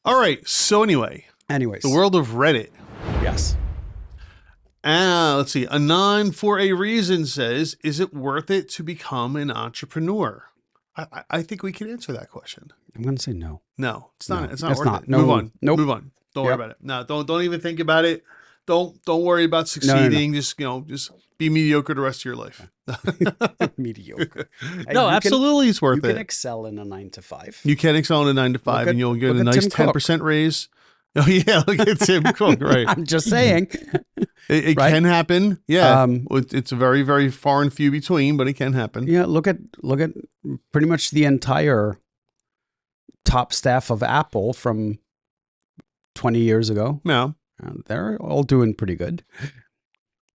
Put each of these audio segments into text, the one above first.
All right. So anyway, Anyways, the world of Reddit. yes. Let's see. Anon for a reason says, is it worth it to become an entrepreneur? I think we can answer that question. I'm going to say no. No, it's No, not. It's not it's worth not. it. No, Move on. nope. Move on. Don't worry Yep. about it. No, don't even think about it. Don't worry about No. succeeding. Just be mediocre the rest of your life. Mediocre. No, absolutely, it's worth You can it. excel in a 9 to 5. You can excel in a 9 to 5, and you'll get a nice Tim Cook. 10% raise. Oh yeah, look at Tim Cook. Right. I'm just saying. It Right? can happen. Yeah. It's very, very far and few between, but it can happen. Yeah, look at pretty much the entire top staff of Apple from 20 years ago. Yeah. They're all doing pretty good.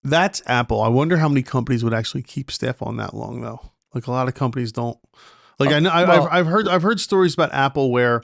That's Apple. I wonder how many companies would actually keep staff on that long, though. Like a lot of companies don't. Like I know, well- I've heard stories about Apple where,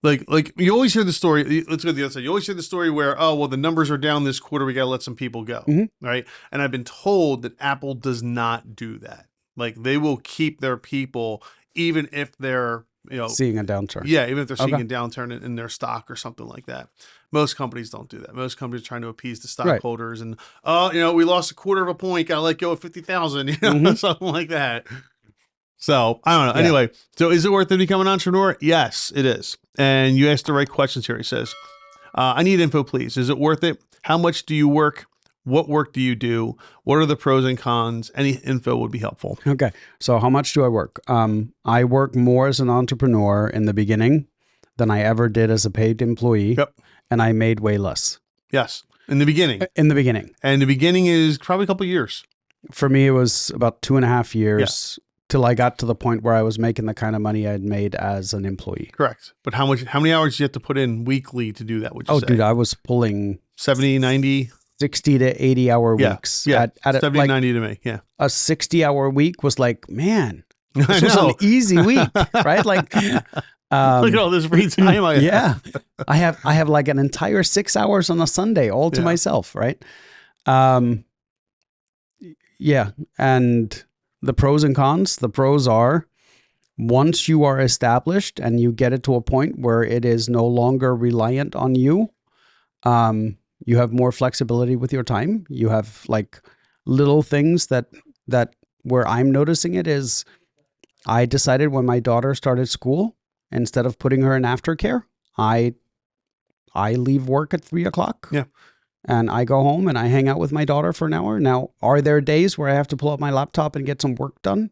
like you always hear the story. Let's go to the other side. You always hear the story where, oh well, the numbers are down this quarter. We got to let some people go, right? And I've been told that Apple does not do that. Like they will keep their people even if they're Seeing a downturn. Yeah, even if they're seeing Okay. a downturn in their stock or something like that. Most companies don't do that. Most companies are trying to appease the stockholders and, we lost a quarter of a point, got to let go of 50,000, something like that. So I don't know. Yeah. Anyway, so is it worth it to become an entrepreneur? Yes, it is. And you asked the right questions here. He says, I need info, please. Is it worth it? How much do you work? What work do you do? What are the pros and cons? Any info would be helpful. Okay. So how much do I work? I work more as an entrepreneur in the beginning than I ever did as a paid employee. Yep. And I made way less. Yes. In the beginning. In the beginning. And the beginning is probably a couple of years. For me, it was about 2.5 years till I got to the point where I was making the kind of money I'd made as an employee. Correct. But how many hours do you have to put in weekly to do that? Would you say? Dude, I was pulling 70, 90? 60 to 80 hour weeks. Yeah. At 70, 90 to me. Yeah. A 60-hour week was like, man, I this was know. an easy week, right? Like, Look at all this free time I have. yeah, I have like an entire 6 hours on a Sunday all to myself, right? Yeah, and the pros and cons. The pros are once you are established and you get it to a point where it is no longer reliant on you, you have more flexibility with your time. You have like little things that where I'm noticing it is I decided when my daughter started school, instead of putting her in aftercare, I leave work at 3:00. Yeah. And I go home and I hang out with my daughter for an hour. Now, are there days where I have to pull up my laptop and get some work done?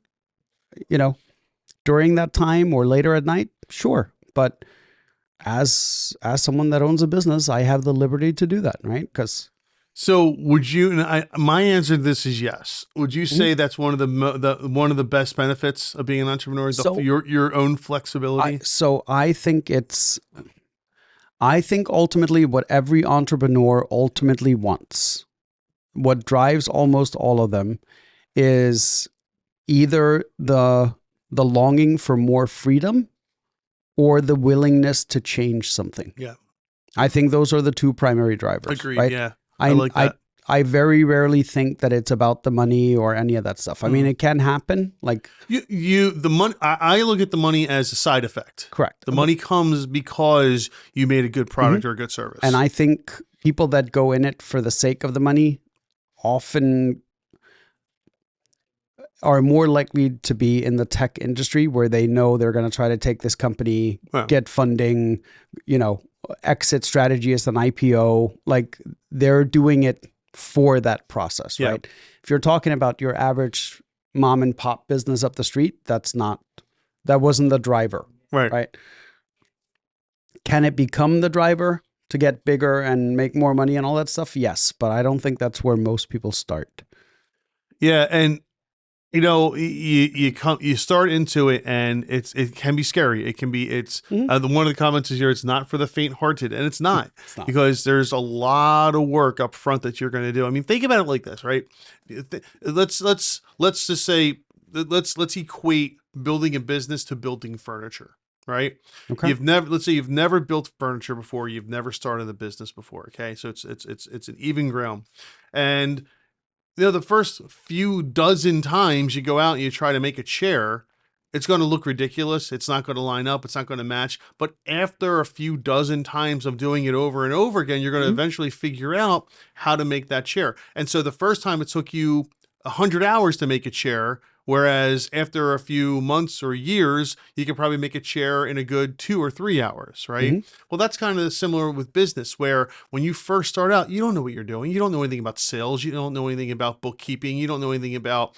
During that time or later at night? Sure. But as someone that owns a business, I have the liberty to do that, right? Because So would you? And my answer to this is yes. Would you say that's one of the best benefits of being an entrepreneur? Your own flexibility. I think ultimately what every entrepreneur ultimately wants, what drives almost all of them, is either the longing for more freedom or the willingness to change something. Yeah. I think those are the two primary drivers. Agreed. Right? Yeah. I like that. I very rarely think that it's about the money or any of that stuff. I mean, it can happen. Like the money. I look at the money as a side effect. Correct. The money comes because you made a good product or a good service. And I think people that go in it for the sake of the money often are more likely to be in the tech industry where they know they're going to try to take this company, get funding, exit strategy as an IPO. Like they're doing it for that process, right? If you're talking about your average mom and pop business up the street, that wasn't the driver, right? Can it become the driver to get bigger and make more money and all that stuff? Yes, but I don't think that's where most people start. Yeah, and you start into it, and it can be scary. It can be one of the comments is here. It's not for the faint-hearted, and it's not, because there's a lot of work up front that you're going to do. I mean, think about it like this, right? Let's just say let's equate building a business to building furniture, right? Okay. Let's say you've never built furniture before. You've never started a business before. Okay, so it's an even ground, and the first few dozen times you go out and you try to make a chair, it's going to look ridiculous. It's not going to line up. It's not going to match. But after a few dozen times of doing it over and over again, you're going to eventually figure out how to make that chair. And so the first time it took you 100 hours to make a chair, whereas after a few months or years, you can probably make a chair in a good 2 or 3 hours, right? Well, that's kind of similar with business, where when you first start out, you don't know what you're doing. You don't know anything about sales. You don't know anything about bookkeeping. You don't know anything about,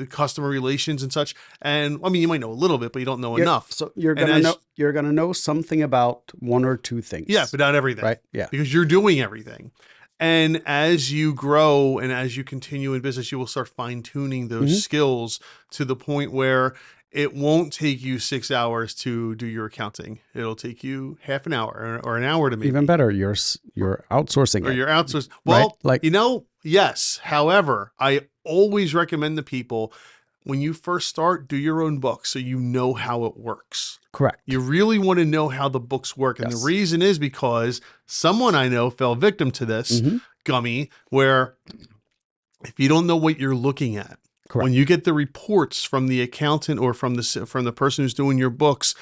customer relations and such. And I mean, you might know a little bit, but you don't know enough. So you're gonna know something about one or two things. Yeah, but not everything. Right. Yeah. Because you're doing everything. And as you grow and as you continue in business, you will start fine-tuning those skills to the point where it won't take you 6 hours to do your accounting. It'll take you half an hour or an hour to make. Even better, you're outsourcing or it. you're outsourcing. Well, right? Yes. However, I always recommend to people, when you first start, do your own books so you know how it works. Correct. You really want to know how the books work. And the reason is because someone I know fell victim to this gummy, where if you don't know what you're looking at, when you get the reports from the accountant or from the person who's doing your books,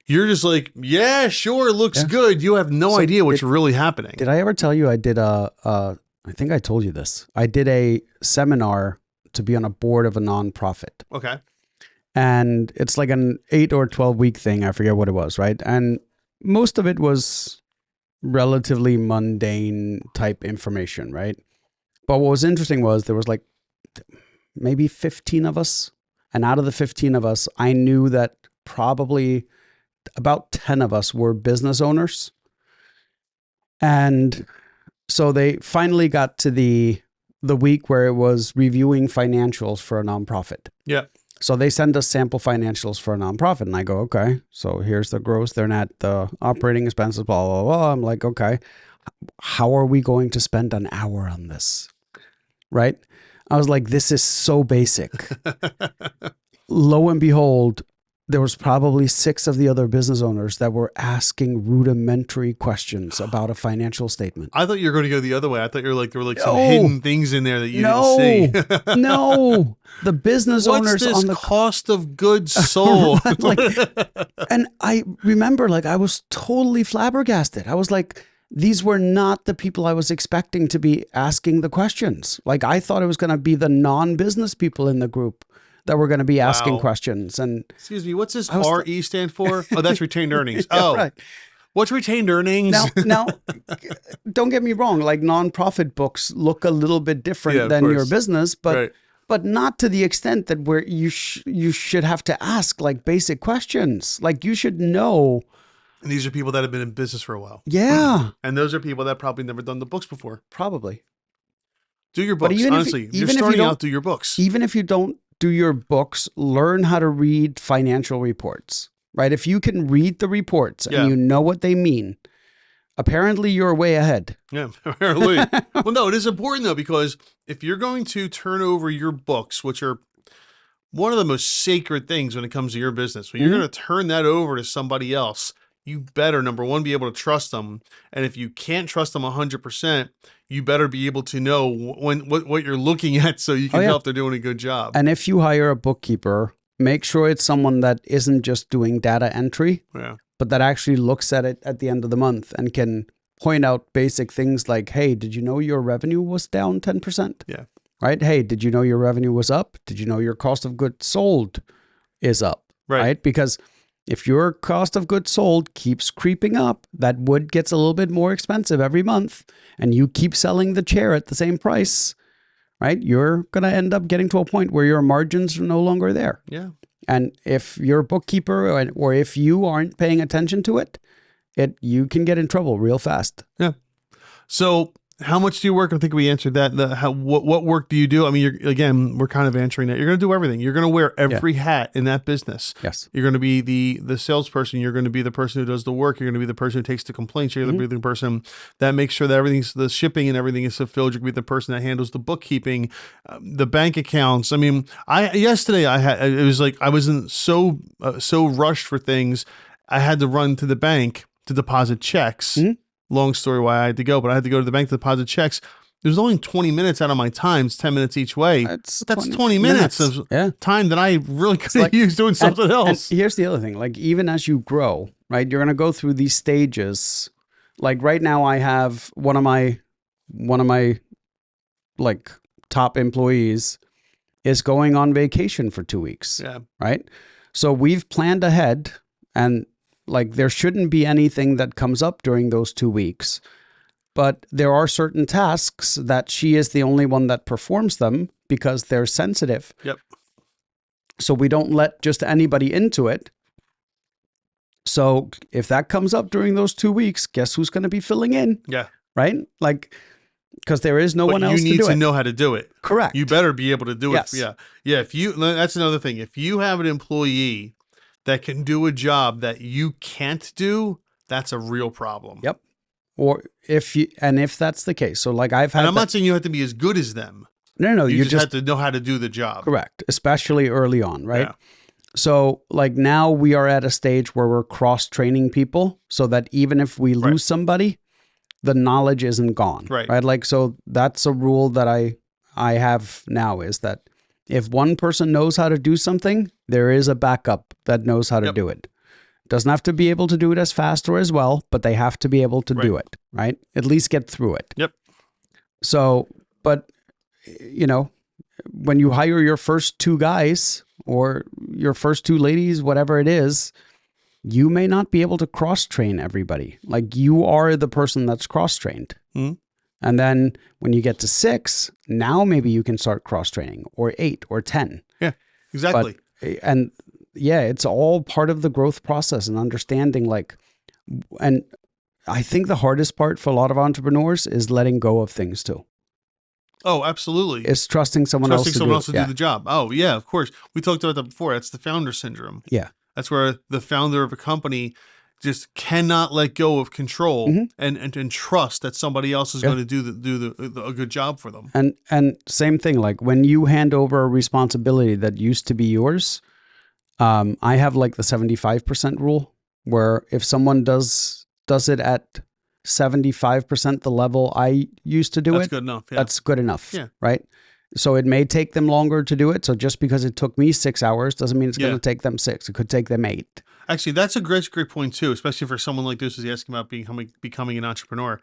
you're just like, yeah, sure, it looks good. You have no idea what's really happening. Did I ever tell you I did I think I told you this. I did a seminar to be on a board of a nonprofit. Okay. And it's like an 8 or 12 week thing. I forget what it was, right? And most of it was relatively mundane type information, right? But what was interesting was there was like maybe 15 of us. And out of the 15 of us, I knew that probably about 10 of us were business owners. And so they finally got to the week where it was reviewing financials for a nonprofit. Yeah. So they send us sample financials for a nonprofit, and I go, okay, so here's the gross, they're net, the operating expenses, blah, blah, blah. I'm like, okay, how are we going to spend an hour on this? Right? I was like, this is so basic. Lo and behold, there was probably 6 of the other business owners that were asking rudimentary questions about a financial statement. I thought you were going to go the other way. I thought there were some hidden things in there that you didn't see. No, the business owners on the cost of goods sold. And I remember, I was totally flabbergasted. I was like, these were not the people I was expecting to be asking the questions. I thought it was going to be the non-business people in the group that we're going to be asking questions. And excuse me, what's this RE stand for? Oh, that's retained earnings. Right. What's retained earnings? Now, don't get me wrong. Nonprofit books look a little bit different than your business, but not to the extent that where you should have to ask basic questions. You should know. And these are people that have been in business for a while. Yeah. And those are people that probably never done the books before. Probably. Do your books. Honestly, you're starting out, do your books. Even if you don't do your books, learn how to read financial reports, right? If you can read the reports and you know what they mean, apparently you're way ahead. Yeah, apparently. Well, no, it is important though, because if you're going to turn over your books, which are one of the most sacred things when it comes to your business, when you're going to turn that over to somebody else, you better, number one, be able to trust them. And if you can't trust them 100%, you better be able to know what you're looking at so you can tell if they're doing a good job. And if you hire a bookkeeper, make sure it's someone that isn't just doing data entry, but that actually looks at it at the end of the month and can point out basic things like, hey, did you know your revenue was down 10%? Yeah. Right? Hey, did you know your revenue was up? Did you know your cost of goods sold is up? Right? Because if your cost of goods sold keeps creeping up, that wood gets a little bit more expensive every month, and you keep selling the chair at the same price, right? You're going to end up getting to a point where your margins are no longer there. Yeah. And if you're a bookkeeper or if you aren't paying attention to it, you can get in trouble real fast. Yeah. So how much do you work? I think we answered that. What work do you do? I mean, we're kind of answering that. You're going to do everything. You're going to wear every hat in that business. Yes. You're going to be the salesperson. You're going to be the person who does the work. You're going to be the person who takes the complaints. You're going to be the person that makes sure that the shipping and everything is fulfilled. You're going to be the person that handles the bookkeeping, the bank accounts. I mean, yesterday it was like I wasn't so rushed for things. I had to run to the bank to deposit checks. Long story why I had to go, but I had to go to the bank to deposit checks. There's only 20 minutes out of my time. It's 10 minutes each way. That's 20 minutes of time that I really could have used doing something else. And here's the other thing. Like, even as you grow, right, you're going to go through these stages. Like right now I have one of my like top employees is going on vacation for 2 weeks. Yeah. Right. So we've planned ahead, and like there shouldn't be anything that comes up during those 2 weeks. But there are certain tasks that she is the only one that performs them because they're sensitive. Yep. So we don't let just anybody into it. So if that comes up during those 2 weeks, guess who's going to be filling in? Yeah. Right? Like, because there is no one else to do it. You need to know how to do it. Correct. You better be able to do it. Yeah. Yeah. That's another thing. If you have an employee that can do a job that you can't do, that's a real problem. Yep. Or if that's the case, so like I've had, and I'm not saying you have to be as good as them. No, you just have to know how to do the job. Correct, especially early on, right? Yeah. So like now we are at a stage where we're cross-training people so that even if we lose somebody, the knowledge isn't gone, right? Like, so that's a rule that I have now, is that if one person knows how to do something, there is a backup that knows how to do it. Doesn't have to be able to do it as fast or as well, but they have to be able to do it, right? At least get through it. Yep. So, but, you know, when you hire your first 2 guys or your first 2 ladies, whatever it is, you may not be able to cross-train everybody. Like, you are the person that's cross-trained. Mm-hmm. And then when you get to 6, now maybe you can start cross-training, or 8 or 10. Yeah, exactly. It's all part of the growth process and understanding, like, and I think the hardest part for a lot of entrepreneurs is letting go of things too. Oh, absolutely. It's trusting someone else to do the job. Oh, yeah, of course. We talked about that before. That's the founder syndrome. Yeah. That's where the founder of a company just cannot let go of control and trust that somebody else is going to do a good job for them. And same thing, like when you hand over a responsibility that used to be yours, I have like the 75% rule, where if someone does it at 75% the level I used to do that's good enough. Yeah. That's good enough. Yeah. Right. So it may take them longer to do it. So just because it took me 6 hours doesn't mean it's going to take them 6. It could take them 8. Actually, that's a great point too, especially for someone like this who's asking about becoming an entrepreneur.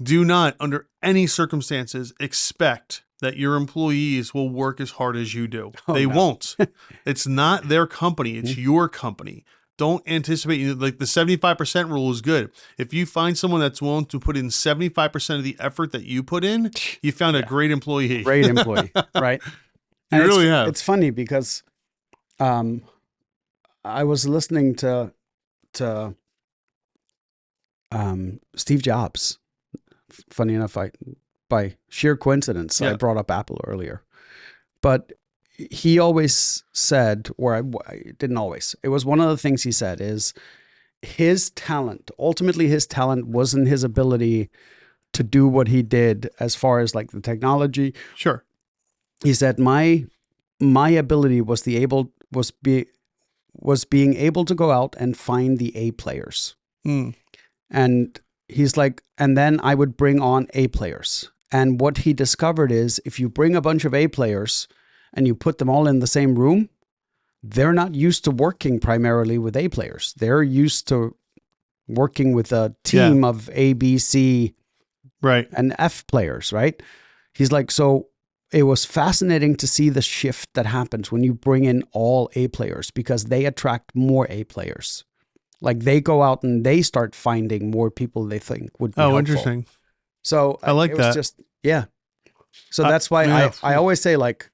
Do not, under any circumstances, expect that your employees will work as hard as you do. They won't. It's not their company. It's your company. Don't anticipate, like the 75% rule is good. If you find someone that's willing to put in 75% of the effort that you put in, you found a great employee. Great employee, right? You really have. It's funny because I was listening to Steve Jobs. Funny enough, by sheer coincidence, I brought up Apple earlier. But he always said, or I didn't always, it was one of the things he said, is his talent, ultimately his talent wasn't his ability to do what he did as far as like the technology. Sure. He said, my ability was being able to go out and find the A players. And he's like, and then I would bring on A players. And what he discovered is, if you bring a bunch of A players and you put them all in the same room, they're not used to working primarily with A players. They're used to working with a team of A, B, C, and F players, right? He's like, so it was fascinating to see the shift that happens when you bring in all A players, because they attract more A players. Like, they go out and they start finding more people they think would be helpful. Interesting. So I like that. So that's why I always say, like,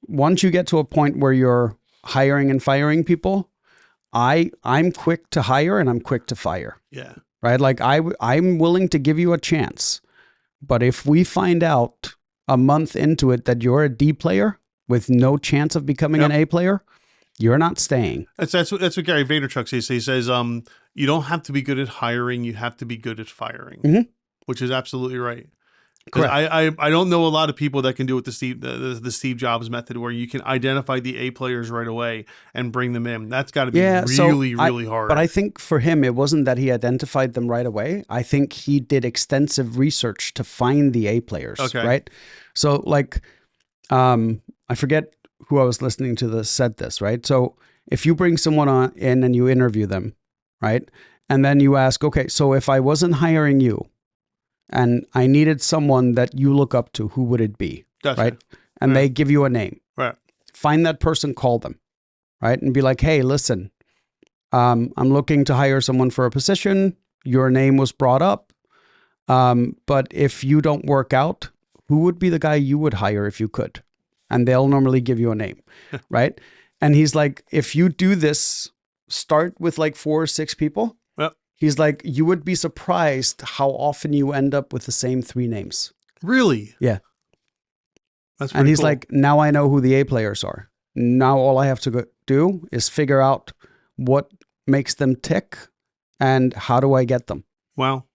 once you get to a point where you're hiring and firing people, I'm quick to hire and I'm quick to fire. Yeah. Right. Like, I'm willing to give you a chance, but if we find out a month into it that you're a D player with no chance of becoming an A player, you're not staying. That's what Gary Vaynerchuk says. He says, you don't have to be good at hiring. You have to be good at firing, which is absolutely right. Correct. I don't know a lot of people that can do it the Steve Jobs method, where you can identify the A players right away and bring them in. That's got to be really hard. But I think for him, it wasn't that he identified them right away. I think he did extensive research to find the A players. Okay. Right. So like, I forget who I was listening to that said this, right? So if you bring someone in and you interview them, right? And then you ask, okay, so if I wasn't hiring you and I needed someone that you look up to, who would it be? Gotcha. Right. And they give you a name. Right. Find that person, call them, right? And be like, hey, listen, I'm looking to hire someone for a position. Your name was brought up. But if you don't work out, who would be the guy you would hire if you could? And they'll normally give you a name, right? And he's like, if you do this, start with like 4 or 6 people. Yep. He's like, you would be surprised how often you end up with the same 3 names. Really? Yeah. That's and he's cool. like, now I know who the A players are. Now all I have to do is figure out what makes them tick and how do I get them. Wow.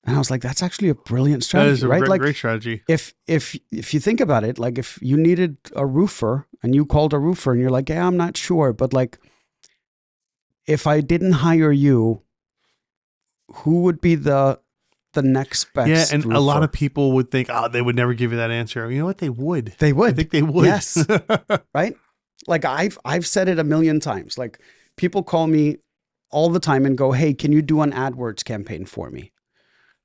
And I was like, that's actually a brilliant strategy, that is a right? great strategy. If you think about it, like if you needed a roofer and you called a roofer and you're like, yeah, I'm not sure, but like, if I didn't hire you, who would be the next best? Yeah, and roofer? a lot of people would think, they would never give you that answer. You know what? They would. They would. I think they would. Yes. Right? Like I've said it a million times. Like people call me all the time and go, hey, can you do an AdWords campaign for me?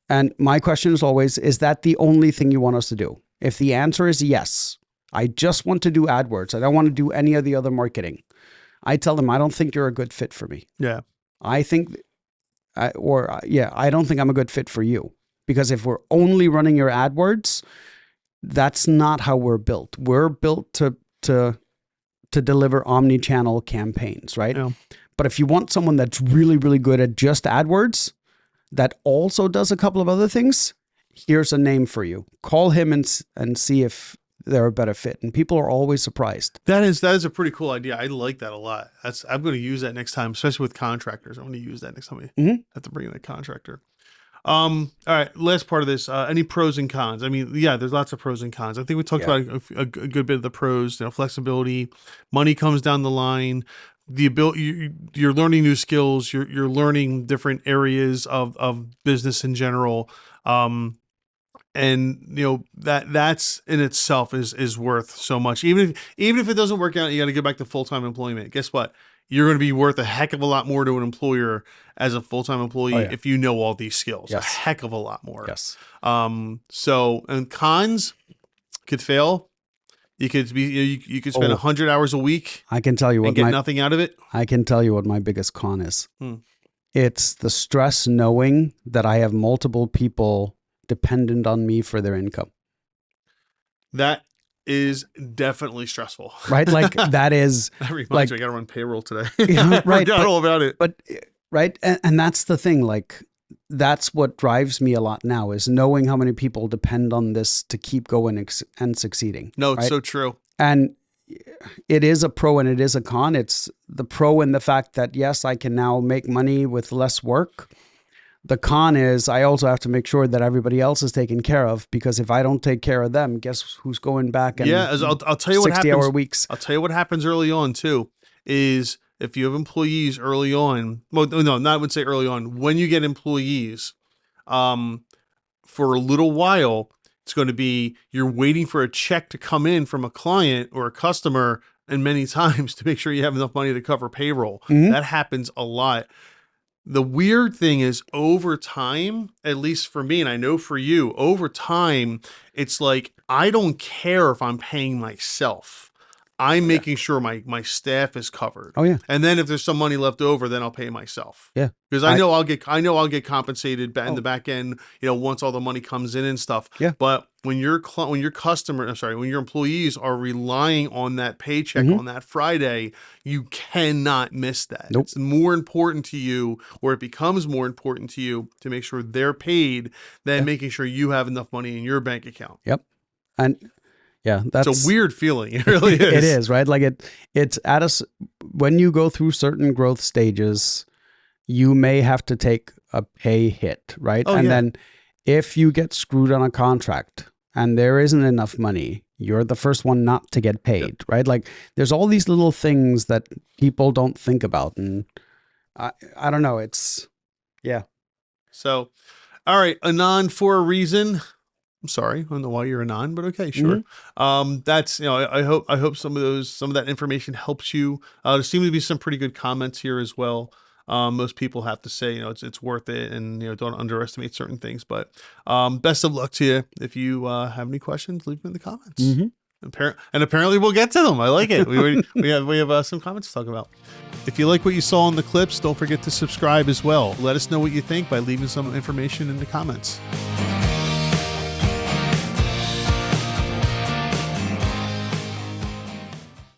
And my question is always, is that the only thing you want us to do? If the answer is yes, I just want to do AdWords. I don't want to do any of the other marketing. I tell them, I don't think you're a good fit for me. Yeah. I think, I don't think I'm a good fit for you. Because if we're only running your AdWords, that's not how we're built. We're built to deliver omni-channel campaigns, right? Yeah. But if you want someone that's really, really good at just AdWords, that also does a couple of other things, here's a name for you. Call him and see if they're a better fit. And people are always surprised. That is a pretty cool idea. I like that a lot. I'm going to use that next time, especially with contractors. I'm going to use that next time I have to bring in a contractor. All right. Last part of this, any pros and cons? I mean, yeah, there's lots of pros and cons. I think we talked about a good bit of the pros, flexibility, money comes down the line, the ability, you're learning new skills, you're learning different areas of business in general. And that's in itself is worth so much. Even if it doesn't work out, you got to get back to full-time employment. Guess what? You're going to be worth a heck of a lot more to an employer as a full-time employee if you know all these skills. Yes. A heck of a lot more. Yes. And cons could fail. You could spend 100 hours a week. I can tell you what and get nothing out of it. I can tell you what my biggest con is. It's the stress knowing that I have multiple people dependent on me for their income. That is definitely stressful. Right? Like that is... That reminds me, I got to run payroll today. Right. I forgot all about it. But, right? And that's the thing, like, that's what drives me a lot now is knowing how many people depend on this to keep going and succeeding. No, it's so true. And it is a pro and it is a con. It's the pro in the fact that, yes, I can now make money with less work. The con is I also have to make sure that everybody else is taken care of, because if I don't take care of them, guess who's going back and I'll tell you what happens. 60-hour weeks. I'll tell you what happens early on too is if you have employees early on, well, no, not would say early on, when you get employees, for a little while, it's going to be you're waiting for a check to come in from a client or a customer, and many times to make sure you have enough money to cover payroll. That happens a lot. The weird thing is over time, at least for me, and I know for you, over time, it's like, I don't care if I'm paying myself. I'm making sure my staff is covered. Oh yeah. And then if there's some money left over, then I'll pay myself. Yeah. Because I know I'll get compensated in the back end, once all the money comes in and stuff. Yeah. But when your employees are relying on that paycheck on that Friday, you cannot miss that. Nope. It's more important to you, or it becomes more important to you to make sure they're paid than making sure you have enough money in your bank account. Yep. And yeah, that's it's a weird feeling. It really is. It is, right? Like it's at us when you go through certain growth stages, you may have to take a pay hit, right? Then if you get screwed on a contract and there isn't enough money, you're the first one not to get paid, right? Like there's all these little things that people don't think about. And I don't know. Yeah. So, all right. Anon for a reason. I'm sorry. I don't know why you're Anon, but okay, sure. That's, I hope some of that information helps you. There seem to be some pretty good comments here as well. Most people have to say, it's worth it, and don't underestimate certain things. But best of luck to you. If you have any questions, leave them in the comments. And apparently we'll get to them. I like it. We have some comments to talk about. If you like what you saw in the clips, don't forget to subscribe as well. Let us know what you think by leaving some information in the comments.